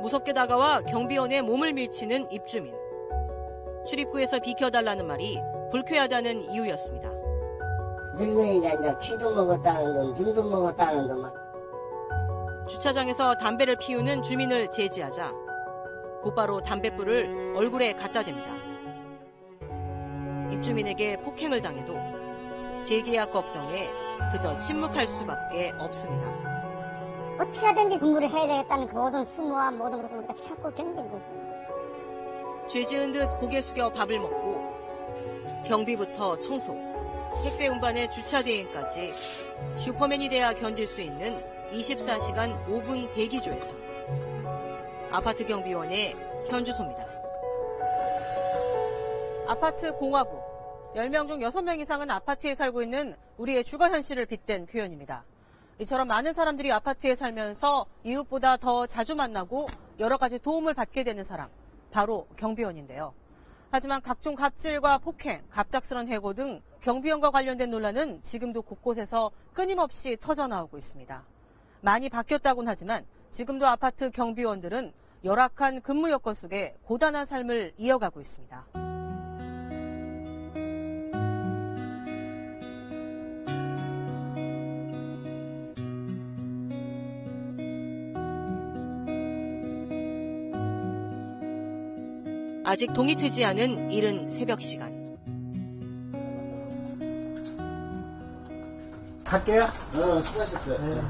무섭게 다가와 경비원의 몸을 밀치는 입주민. 출입구에서 비켜달라는 말이 불쾌하다는 이유였습니다. 늙은이가 이제 귀도 먹었다는 놈, 눈도 먹었다는 놈. 주차장에서 담배를 피우는 주민을 제지하자 곧바로 담뱃불을 얼굴에 갖다 댑니다. 입주민에게 폭행을 당해도 재계약 걱정에 그저 침묵할 수밖에 없습니다. 어떻게 하든지 근무를 해야 되겠다는 그 모든 수모와 모든 것을 우리가 참고 견딘 거죠. 죄 지은 듯 고개 숙여 밥을 먹고 경비부터 청소, 택배 운반의 주차 대행까지 슈퍼맨이 돼야 견딜 수 있는 24시간 5분 대기조에서 아파트 경비원의 현주소입니다. 아파트 공화국. 10명 중 6명 이상은 아파트에 살고 있는 우리의 주거 현실을 빗댄 표현입니다. 이처럼 많은 사람들이 아파트에 살면서 이웃보다 더 자주 만나고 여러 가지 도움을 받게 되는 사람, 바로 경비원인데요. 하지만 각종 갑질과 폭행, 갑작스런 해고 등 경비원과 관련된 논란은 지금도 곳곳에서 끊임없이 터져나오고 있습니다. 많이 바뀌었다곤 하지만 지금도 아파트 경비원들은 열악한 근무 여건 속에 고단한 삶을 이어가고 있습니다. 아직 동이 트지 않은 이른 새벽 시간. 갈게요. 수고하셨어요. 네.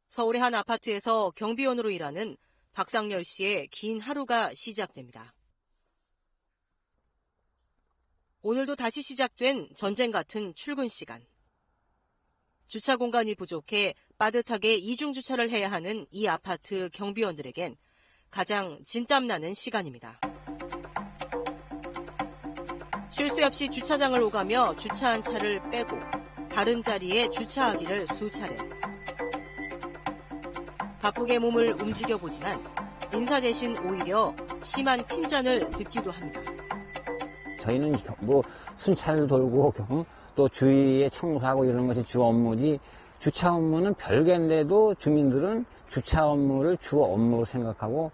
서울의 한 아파트에서 경비원으로 일하는 박상열 씨의 긴 하루가 시작됩니다. 오늘도 다시 시작된 전쟁 같은 출근 시간. 주차 공간이 부족해 빠듯하게 이중 주차를 해야 하는 이 아파트 경비원들에겐 가장 진땀나는 시간입니다. 쉴 새 없이 주차장을 오가며 주차한 차를 빼고 다른 자리에 주차하기를 수차례. 바쁘게 몸을 움직여보지만 인사 대신 오히려 심한 핀잔을 듣기도 합니다. 저희는 뭐 순찰 돌고 또 주위에 청소하고 이런 것이 주 업무지, 주차 업무는 별개인데도 주민들은 주차 업무를 주 업무로 생각하고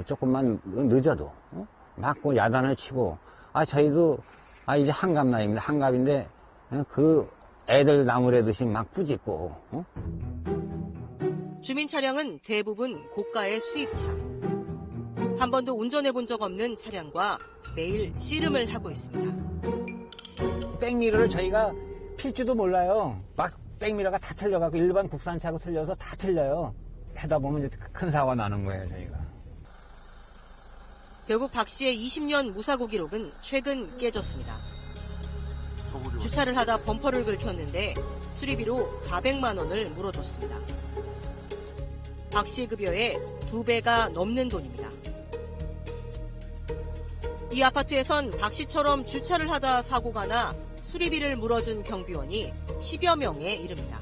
조금만 늦어도 막 야단을 치고, 저희도 이제 한갑 나이입니다. 한갑인데 그 애들 나무래듯이 막 꾸짖고. 주민 차량은 대부분 고가의 수입차. 한 번도 운전해 본 적 없는 차량과 매일 씨름을 하고 있습니다. 백미러를 저희가 필지도 몰라요. 막 백미러가 다 틀려갖고 일반 국산차로 틀려서 다 틀려요. 하다 보면 이제 큰 사고가 나는 거예요, 저희가. 결국 박 씨의 20년 무사고 기록은 최근 깨졌습니다. 주차를 하다 범퍼를 긁혔는데 수리비로 400만 원을 물어줬습니다. 박 씨 급여의 2배가 넘는 돈입니다. 이 아파트에선 박 씨처럼 주차를 하다 사고가 나 수리비를 물어준 경비원이 10여 명에 이릅니다.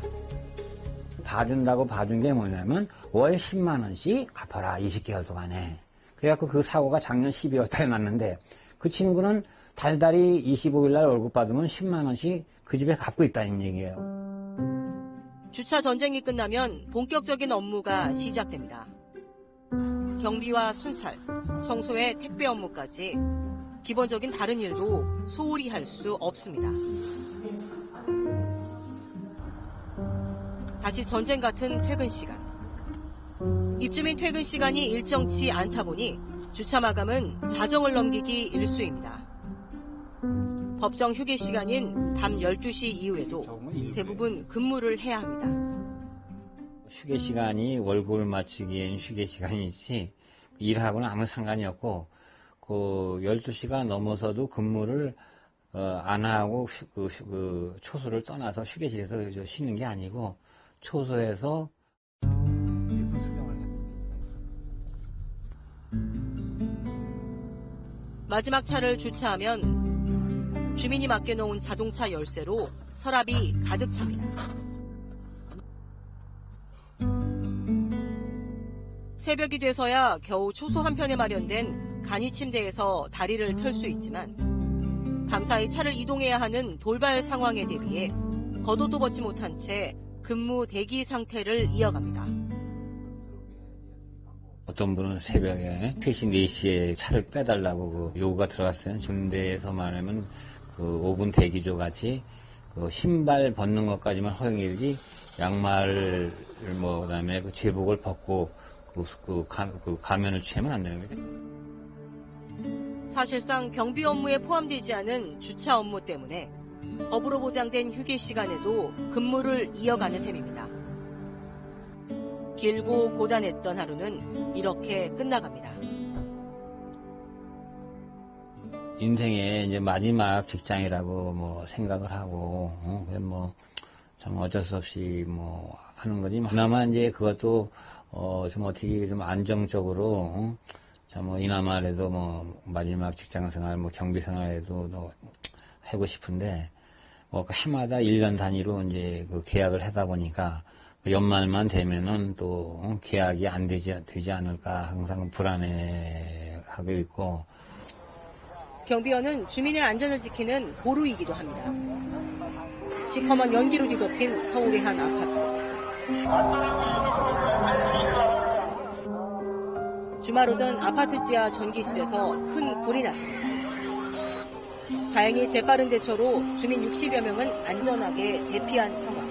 봐준다고 봐준 게 뭐냐면 월 10만 원씩 갚아라, 20개월 동안에. 그래갖고 그 사고가 작년 12월 달에 났는데 그 친구는 달달이 25일 날 월급 받으면 10만 원씩 그 집에 갚고 있다는 얘기예요. 주차 전쟁이 끝나면 본격적인 업무가 시작됩니다. 경비와 순찰, 청소의 택배 업무까지 기본적인 다른 일도 소홀히 할 수 없습니다. 다시 전쟁 같은 퇴근 시간. 입주민 퇴근 시간이 일정치 않다 보니 주차 마감은 자정을 넘기기 일쑤입니다. 법정 휴게 시간인 밤 12시 이후에도 대부분 근무를 해야 합니다. 휴게 시간이 월급을 맞추기엔 휴게 시간이지 일하고는 아무 상관이 없고, 그 12시가 넘어서도 근무를 안 하고 그 초소를 떠나서 휴게실에서 쉬는 게 아니고 초소에서 마지막 차를 주차하면 주민이 맡겨놓은 자동차 열쇠로 서랍이 가득 찹니다. 새벽이 돼서야 겨우 초소 한편에 마련된 간이 침대에서 다리를 펼 수 있지만 밤사이 차를 이동해야 하는 돌발 상황에 대비해 겉옷도 벗지 못한 채 근무 대기 상태를 이어갑니다. 어떤 분은 새벽에 3시, 4시에 차를 빼달라고 그 요구가 들어갔어요. 군대에서 말하면 그 5분 대기조 같이 그 신발 벗는 것까지만 허용이지 양말 뭐 그다음에 그 제복을 벗고 그 가면을 취하면 안 되는 거죠. 사실상 경비 업무에 포함되지 않은 주차 업무 때문에 법으로 보장된 휴게 시간에도 근무를 이어가는 셈입니다. 길고 고단했던 하루는 이렇게 끝나갑니다. 인생의 이제 마지막 직장이라고 뭐 생각을 하고, 뭐, 참 어쩔 수 없이 뭐 하는 거지. 그나마 이제 그것도, 좀 어떻게 좀 안정적으로, 참 뭐 이나마라도 뭐 마지막 직장 생활, 뭐 경비 생활에도 하고 싶은데, 뭐 해마다 1년 단위로 이제 그 계약을 하다 보니까 그 연말만 되면은 또 계약이 안 되지 않을까 항상 불안해하고 있고, 경비원은 주민의 안전을 지키는 보루이기도 합니다. 시커먼 연기로 뒤덮인 서울의 한 아파트. 주말 오전 아파트 지하 전기실에서 큰 불이 났습니다. 다행히 재빠른 대처로 주민 60여 명은 안전하게 대피한 상황.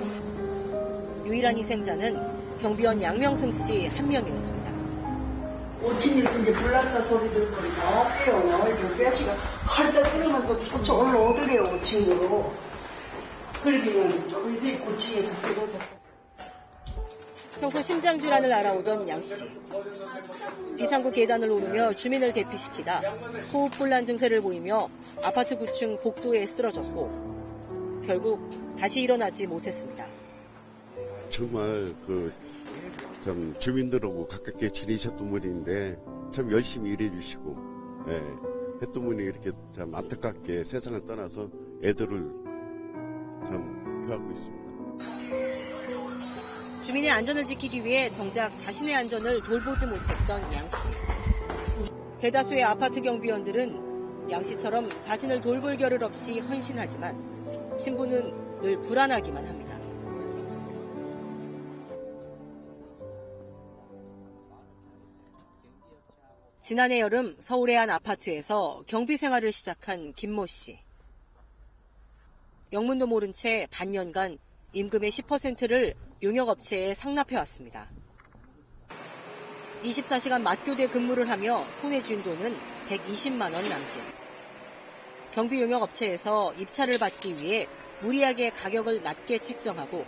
유일한 희생자는 경비원 양명승 씨 한 명이었습니다. 5층 1층에 불났다 소리 들고 나왔대요. 이거 뼈씨가 헐떡 끓으면서 고쳐 올라오더래요, 5층으로. 그러기는 조금 있으니 9층에서 쓰러져. 평소 심장질환을 알아오던 양 씨. 비상구 계단을 오르며 주민을 대피시키다 호흡곤란 증세를 보이며 아파트 9층 복도에 쓰러졌고 결국 다시 일어나지 못했습니다. 정말 좀 주민들하고 가깝게 지내셨던 분인데 참 열심히 일해 주시고 했던 분이 이렇게 참 안타깝게 세상을 떠나서 애들을 참 표하고 있습니다. 주민의 안전을 지키기 위해 정작 자신의 안전을 돌보지 못했던 양 씨. 대다수의 아파트 경비원들은 양 씨처럼 자신을 돌볼 겨를 없이 헌신하지만 신부는 늘 불안하기만 합니다. 지난해 여름 서울의 한 아파트에서 경비 생활을 시작한 김모 씨. 영문도 모른 채 반년간 임금의 10%를 용역업체에 상납해왔습니다. 24시간 맞교대 근무를 하며 손에 쥔 돈은 120만 원 남짓. 경비 용역업체에서 입찰을 받기 위해 무리하게 가격을 낮게 책정하고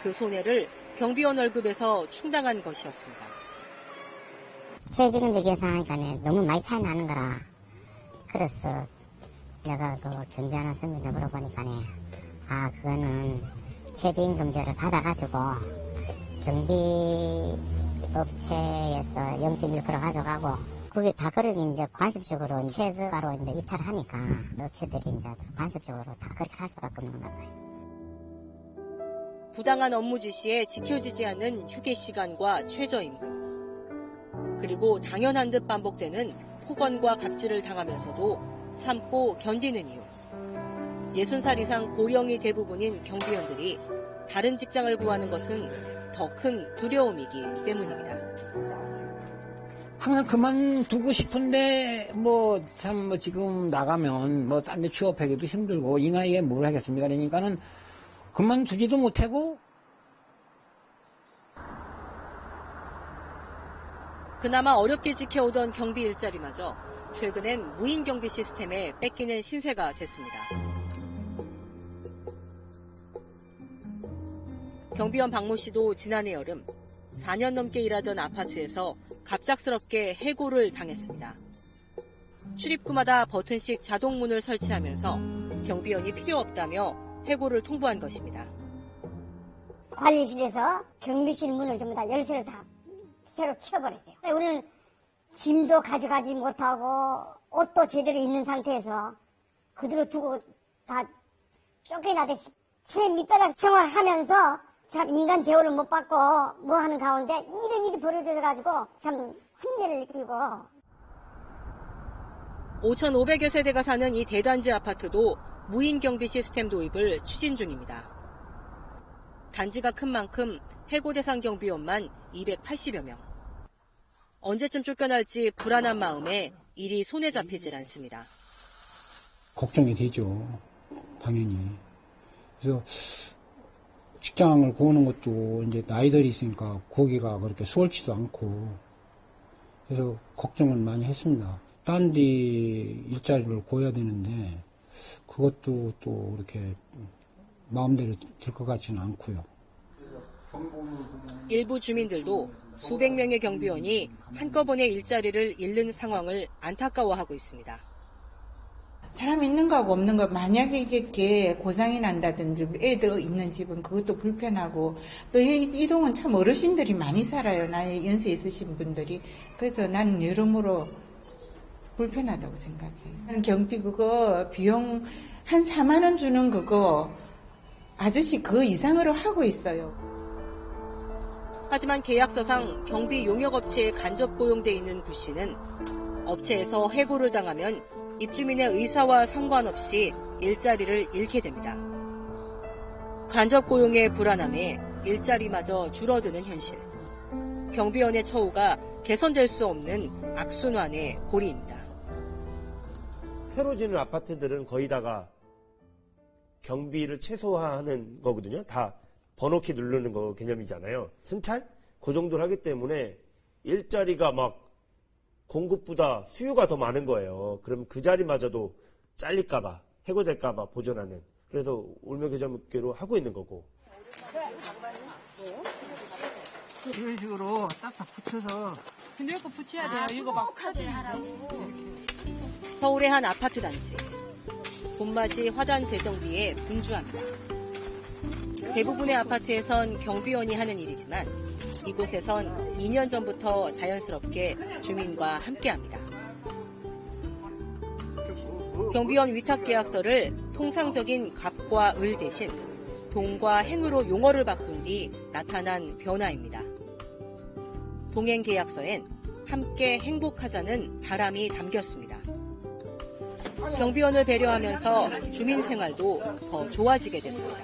그 손해를 경비원 월급에서 충당한 것이었습니다. 최저임금 계산하니까 너무 많이 차이 나는 거라. 그래서 내가 그 경비하는 선배한테 물어보니까 그거는 최저임금제를 받아가지고 경비업체에서 0.1% 가져가고 그게 다 그러니 이제 관습적으로 최저가로 이제 입찰을 하니까 업체들이 이제 관습적으로 다 그렇게 할 수밖에 없는 건가 봐요. 부당한 업무 지시에 지켜지지 않는 휴게 시간과 최저임금. 그리고 당연한 듯 반복되는 폭언과 갑질을 당하면서도 참고 견디는 이유. 60살 이상 고령이 대부분인 경비원들이 다른 직장을 구하는 것은 더 큰 두려움이기 때문입니다. 항상 그만두고 싶은데 참 지금 나가면 딴 데 취업하기도 힘들고 이 나이에 뭘 하겠습니까? 그러니까는 그만두지도 못하고 그나마 어렵게 지켜오던 경비 일자리마저 최근엔 무인 경비 시스템에 뺏기는 신세가 됐습니다. 경비원 박모 씨도 지난해 여름 4년 넘게 일하던 아파트에서 갑작스럽게 해고를 당했습니다. 출입구마다 버튼식 자동문을 설치하면서 경비원이 필요 없다며 해고를 통보한 것입니다. 관리실에서 경비실 문을 전부 다 열쇠를 다 새로 치워버렸어요. 우리는 짐도 가져가지 못하고 옷도 제대로 입는 상태에서 그대로 두고 다 쫓겨나듯이 제 밑바닥 생활하면서 참 인간 대우를 못 받고 뭐 하는 가운데 이런 일이 벌어져가지고 참 환멸을 느끼고 5,500여 세대가 사는 이 대단지 아파트도 무인 경비 시스템 도입을 추진 중입니다. 단지가 큰 만큼 해고 대상 경비원만 280여 명. 언제쯤 쫓겨날지 불안한 마음에 일이 손에 잡히질 않습니다. 걱정이 되죠. 당연히. 그래서 직장을 구하는 것도 이제 나이들이 있으니까 구하기가 그렇게 수월치도 않고 그래서 걱정을 많이 했습니다. 딴 데 일자리를 구해야 되는데 그것도 또 이렇게 마음대로 될 것 같지는 않고요. 일부 주민들도 수백 명의 경비원이 한꺼번에 일자리를 잃는 상황을 안타까워하고 있습니다. 사람 있는 거하고 없는 거 만약에 이게 고장이 난다든지 애들 있는 집은 그것도 불편하고 또 이동은 참 어르신들이 많이 살아요. 나이 연세 있으신 분들이. 그래서 나는 여러모로 불편하다고 생각해요. 경비 그거 비용 한 4만 원 주는 그거 아저씨 그 이상으로 하고 있어요. 하지만 계약서상 경비 용역업체에 간접 고용돼 있는 구 씨는 업체에서 해고를 당하면 입주민의 의사와 상관없이 일자리를 잃게 됩니다. 간접 고용의 불안함에 일자리마저 줄어드는 현실. 경비원의 처우가 개선될 수 없는 악순환의 고리입니다. 새로 지는 아파트들은 거의 다가 경비를 최소화하는 거거든요. 다 번호키 누르는 거 개념이잖아요. 순찰? 그 정도를 하기 때문에 일자리가 막 공급보다 수요가 더 많은 거예요. 그럼 그 자리마저도 잘릴까봐, 해고될까봐 보존하는. 그래서 울며개자먹기로 하고 있는 거고. 이런 식으로 딱딱 붙여서. 근데 이거 붙여야 돼요. 이거 막 카드 하라고. 서울의 한 아파트 단지. 봄맞이 화단 재정비에 분주합니다. 대부분의 아파트에선 경비원이 하는 일이지만 이곳에선 2년 전부터 자연스럽게 주민과 함께합니다. 경비원 위탁계약서를 통상적인 갑과 을 대신 동과 행으로 용어를 바꾼 뒤 나타난 변화입니다. 동행계약서엔 함께 행복하자는 바람이 담겼습니다. 경비원을 배려하면서 주민 생활도 더 좋아지게 됐습니다.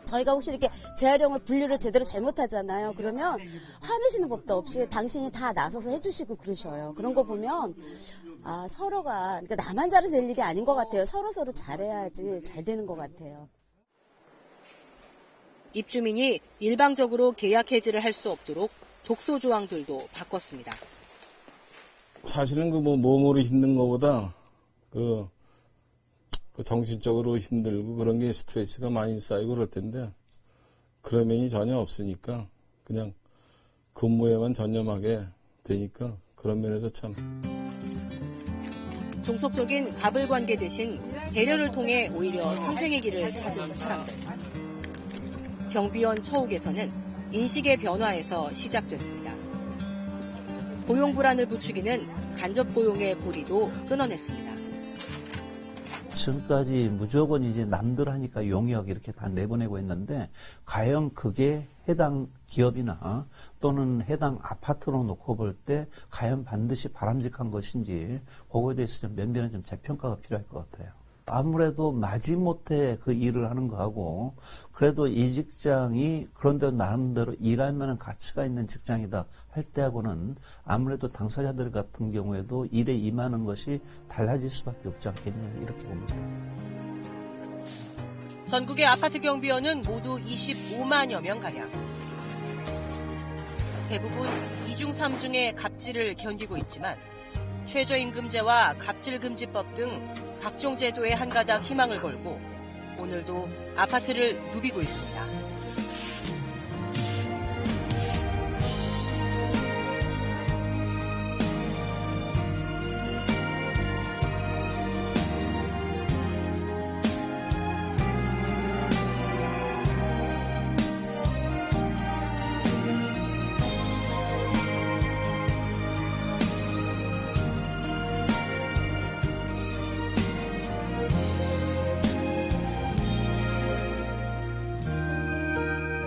저희가 혹시 이렇게 재활용을 분류를 제대로 잘못하잖아요. 그러면 화내시는 법도 없이 당신이 다 나서서 해주시고 그러셔요. 그런 거 보면 서로가 그러니까 나만 잘해서 될 일이 아닌 것 같아요. 서로 잘해야지 잘 되는 것 같아요. 입주민이 일방적으로 계약 해지를 할 수 없도록 독소 조항들도 바꿨습니다. 사실은 몸으로 힘든 것보다 그 정신적으로 힘들고 그런 게 스트레스가 많이 쌓이고 그럴 텐데 그런 면이 전혀 없으니까 그냥 근무에만 전념하게 되니까 그런 면에서 참. 종속적인 갑을 관계 대신 배려를 통해 오히려 상생의 길을 찾은 사람들. 경비원 처우 개선은 인식의 변화에서 시작됐습니다. 고용 불안을 부추기는 간접 고용의 고리도 끊어냈습니다. 지금까지 무조건 이제 남들 하니까 용역 이렇게 다 내보내고 있는데 과연 그게 해당 기업이나 또는 해당 아파트로 놓고 볼 때 과연 반드시 바람직한 것인지 그거에 대해서 좀 면밀한 좀 재평가가 필요할 것 같아요. 아무래도 마지못해 그 일을 하는 거하고 그래도 이 직장이 그런데 나름대로 일하면 가치가 있는 직장이다 할 때하고는 아무래도 당사자들 같은 경우에도 일에 임하는 것이 달라질 수밖에 없지 않겠냐 이렇게 봅니다. 전국의 아파트 경비원은 모두 25만여 명가량. 대부분 2중 3중의 갑질을 견디고 있지만 최저임금제와 갑질금지법 등 각종 제도에 한가닥 희망을 걸고 오늘도 아파트를 누비고 있습니다.